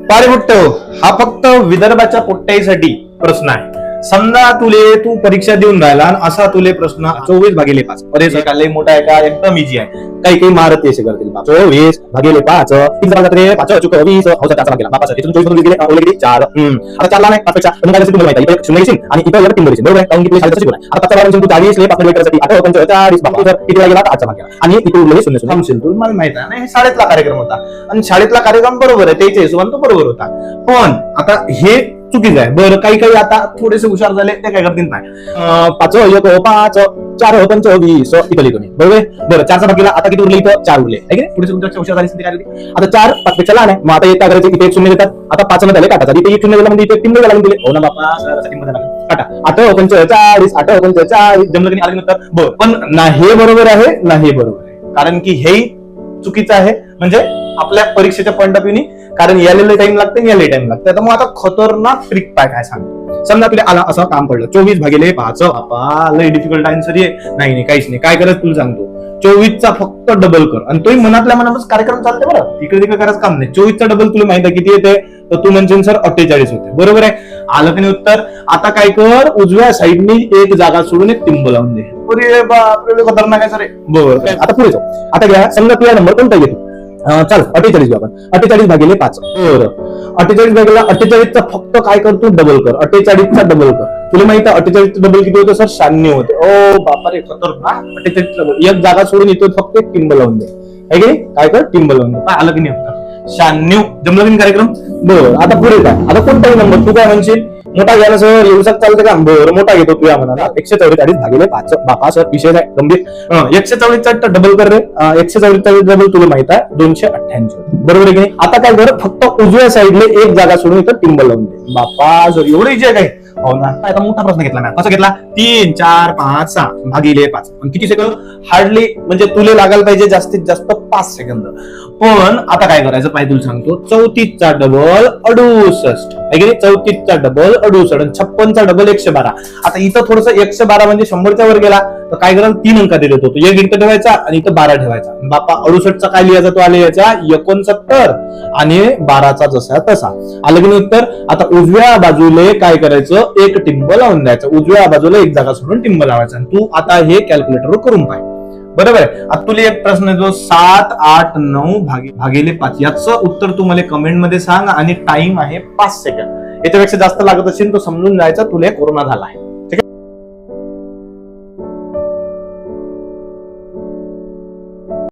पारे पोट्ट हा फक्त विदर्भाच्या पोट्ट्यासाठी प्रश्न आहे. समजा तू परीक्षा देऊन राहिला आणि असा तुले प्रश्न 24/5 अरे सर लय मोठा आहे का, एकदम इझी आहे. काही मारत असे करतील 24/5 5 चुक 20 त्याचा गेला बापाचा तिथून 24 गेले ऑलरेडी 4 आता 4 नाही 5 पेक्षा पण काय तुम्हाला माहिती आहे 0 येशील आणि इथं 3 बरोबर आहे. कारण की शाळेत शिकवलं आता 5 तू 40 ले 5 करायसाठी 48 बाबा तर किती गेला 8 मार्क आणि इथे उरले 0 थांबशील तू मला माहिती आहे ना. शाळेतला कार्यक्रम होता आणि शाळेतला कार्यक्रम बरोबर आहे, त्याच्या हिशोबाने तो बरोबर होता. पण आता हे चुकीचं आहे. बरं काही आता थोडेसे हुशार झाले ते काय करतील नाही 5 1 5 4 5 20 इथं लिहितो मी बरोबर. बरं 4चा भाग केला आता किती उरले इथं 4 उरले आहे की थोडेसे तुमच्या हुशार झाले काय आता 4 5 पेक्षा लहान आहे. मग आता एक करायचं इथे 1 0 देतात. आता 5 झाले काटा इथे 1 0 दिला म्हणजे इथे 3 दिला दिले हो ना बापा सरासाठी मध्ये काटा 8 45 8 45 जमलं की आले नंतर बरं. पण ना हे बरोबर आहे ना हे बरोबर आहे, कारण की हेही चुकीचं आहे म्हणजे आपल्या परीक्षेच्या पॉईंट ऑफ व्ह्यूनी. कारण याला टाइम लागते याला टाइम लागते. तर मग आता खतरनाक ट्रिक काय सांग. समजा तुला आला असं काम पडलं 24/5 बापा लय डिफिकल्ट आन्सर आहे. नाही काहीच नाही काय करत तुला सांगतो 24चा फक्त डबल कर आणि तोही मनातल्या मनातच कार्यक्रम चालते. बरं इकडे तिकडे करायचं काम नाही. 24चा डबल तुला माहिती आहे किती येते तर तू म्हणशील सर 48 होते बरोबर आहे. आलं की नाही उत्तर. आता काय कर उजव्या साईडनी एक जागा सोडून एक टिंब लावून दे. अरे बापरे खतरनाक आहे सर. बरोबर आता पुढे जाऊ. आता घ्या समजा तुझा नंबर कोणता घेतो चल 48 आपण 48/5 बरं 48/48चा फक्त काय करतो डबल कर 48चा डबल कर. तुला माहिती आहे 48 डबल किती होतं सर 96 होते. ओ बापरे खतरनाक 48 डबल एक जागा सोडून येतो फक्त एक टिंब लावून दे आहे की काय कर टिंब लावून दे. आलं की नाही 96 जमलं की कार्यक्रम. बरं आता पुढे काय आता कोणताही नंबर तू काय म्हणशील मोठा घ्यायला सर येऊ शकता चालतं का. बरं मोठा घेतो तुझ्या मनाला 144/5 बापा सर विषय आहे गंभीर 144चा डबल कर रे 144 डबल तुला माहित आहे 288 बरोबर आहे की नाही. आता काय कर फक्त उजव्या साईडला एक जागा सोडून इथं टिंब लावून दे बापा सर एवढं इजी आहे काय. हो ना आता मोठा प्रश्न घेतला ना कसा घेतला 3 4 5 6/5 किती सेकंद हार्डली म्हणजे तुला लागायला पाहिजे जास्तीत जास्त 5 सेकंद. पण आता काय करायचं पाहिजे तुला सांगतो 34चा डबल 68 आहे की नाही 34चा डबल 68 आणि 56चा डबल 112. आता इथं थोडस 112 म्हणजे 100च्या वर गेला तर काय करायला 3 अंक दिले होतो एक इथं ठेवायचा आणि इथं 12 ठेवायचा. बापा 68चा काय लिहायचा तो आले याचा 69 आणि 12चा जसा तसा आलं की नाही उत्तर. आता उजव्या बाजूला काय करायचं एक टिंब लावून द्यायचं उजव्या बाजूला एक जागा सोडून टिंब लावायचा. तू आता हे कॅल्क्युलेटर करून पाय बरोबर आहे. आता तुला एक प्रश्न जो 7 8 9/5 याचं उत्तर तू मला कमेंट मध्ये सांग आणि टाइम आहे 5 सेकंद. याच्यापेक्षा जास्त लागत असेल तो समजून जायचा तुला कोरोना झाला आहे.